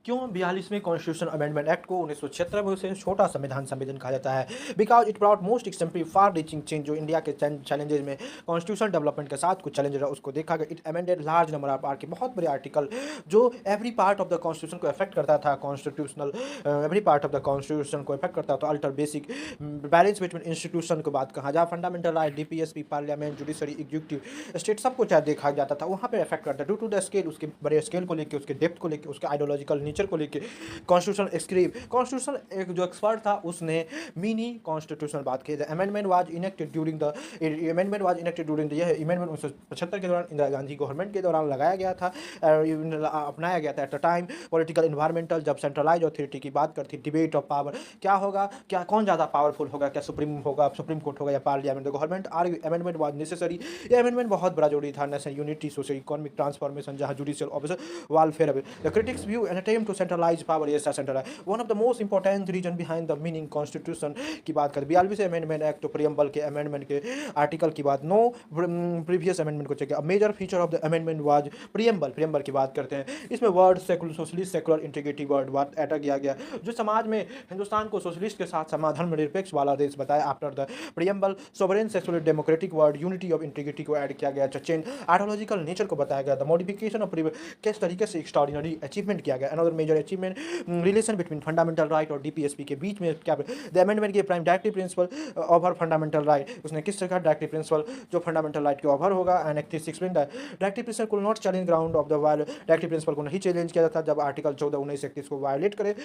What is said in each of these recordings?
क्यों 42वें constitution amendment act को 1976 में उसे छोटा संविधान संशोधन कहा जाता है? Because it brought most extempore far reaching change जो इंडिया के चैलेंजेस में कॉन्स्टिट्यूशन डेवलपमेंट के साथ कुछ चैलेंज रहा उसको देखा गया। It amended large number of are के बहुत बड़े आर्टिकल जो every part of the constitution को अफेक्ट करता था। Constitutional every part of the constitution को अफेक्ट करता था। Alter basic balance between institution को बात कहा जहाँ fundamental right DPSP parliament judiciary executive state सबको चाहे देखा जाता था वहाँ पे अफेक्ट करता है ड्यू टू द स्केल उसके बड़े स्केल को लेकर उसके डेप्थ को लेकर उसके आइडियोलॉजिकल नेचर को लेकर कॉन्स्टिट्यूशन स्क्रीप कॉन्स्टिट्यूशन एक जो एक्सपर्ट था उसने मिनी कॉन्स्टिट्यूशनल बात की। The amendment was enacted during the amendment was enacted during the यह अमेंडमेंट 1975 के दौरान इंदिरा गांधी गवर्नमेंट के दौरान लगाया गया था अपनाया गया था। At the time political environmental जब सेंट्रलाइज अथॉरिटी की बात करती डिबेट ऑफ पावर क्या होगा क्या कौन ज़्यादा पावरफुल होगा क्या सुप्रीम कोर्ट होगा या parliament the government are amendment was necessary. ये अमेंडमेंट बहुत बड़ा जरूरी था national unity social economic transformation जहाँ judicial officer welfare the critics view an attempt to centralise power ये सेंटर है। One of the most important reason behind the meaning constitution की बात करें 42वें अमेंडमेंट एक्ट तो प्रियम्बल के अमेंडमेंट के आर्टिकल की बात नो प्रीवियस अमेंडमेंट को check major feature of the amendment was preamble की बात करते हैं इसमें word secular socialist secular integrity word बात ऐड किया गया जो समाज में हिंदुस्तान को सोशलिस्ट के साथ समाधान में निरपेक्ष वाला देश बताया। After the preamble sovereign secular democratic word unity of integrity को ऐड किया गया चेंज आइडियोलॉजिकल नेचर को बताया गया। द मॉडिफिकेशन ऑफ किस तरीके से एक्स्ट्राऑर्डिनरी अचीवमेंट किया गया। Another major achievement relation between fundamental right और डीपीएसपी के बीच में क्या द अमेंडमेंट के prime directive principle over fundamental right उसने किस तरह का डायरेक्टिव प्रिंसिपल जो फंडामेंटल राइट के ओवर होगा and explain the directive principle को not challenge ground of the directive principle को नहीं चैलेंज किया जाता जब आर्टिकल 14 19 31 को वायलेट करे।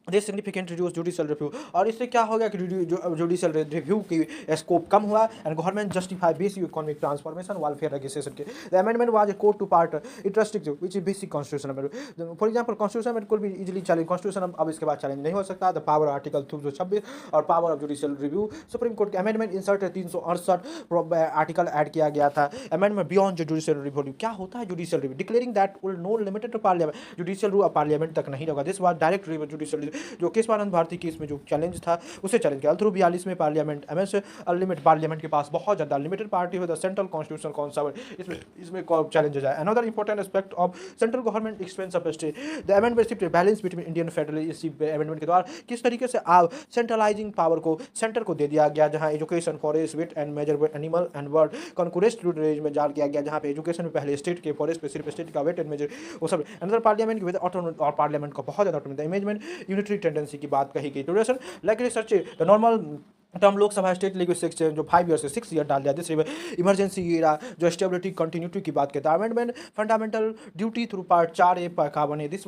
This significant reduce judicial review और इससे क्या हो गया कि जुडिशियल रिव्यू की स्कोप कम हुआ and government justify basic economic transformation welfare registration के। The amendment was a court to part it restrictive which is basic constitution amendment for example constitution amendment could be easily challenge constitution अब इसके बाद challenge नहीं हो सकता। The power article 226 और power of judicial review supreme court के amendment insert 368 article add किया गया था। अमेंडमेंट बियॉन्ड जुडिशियल रिव्यू क्या होता है judicial review declaring that will no limited to parliament judicial rule parliament तक नहीं होगा। This was direct review judicial जो केस भारती केस में जो चैलेंज था उसे चैलेंज किया थ्रू 42 में पार्लियामेंट एमएस अनलिमिटेड पार्लियामेंट के पास बहुत ज़्यादा लिमिटेड पार्टी हो द सेंट्रल कॉन्स्टिट्यूशन कौन सा इसमें चैलेंजेस है। Another important aspect of central government expense of state the amendment shift balance between Indian federalist amendment के द्वारा किस तरीके से आप सेंट्रलाइजिंग पावर को सेंटर को दे दिया गया जहां education forest weight and measure wild animal and bird concurrent range में जाल किया गया जहां पे एजुकेशन में पहले स्टेट के फॉरेस्ट पे सिर्फ स्टेट का वेट एंड मेजर वो सब अंदर पार्लियामेंट की ऑटोनॉमी और पार्लियामेंट को बहुत ज़्यादा ऑटोनॉमी इमेजमेंट यूनिटरी टेंडेंसी की बात कही गई। Duration like research the normal term Lok Sabha state legislature जो 5 ईयर से 6 ईयर डाल दिया दिस इमरजेंसी एरा जो स्टेबिलिटी कंटिन्यूटी की बात करता है। Amendment fundamental duty through part 4A 51 this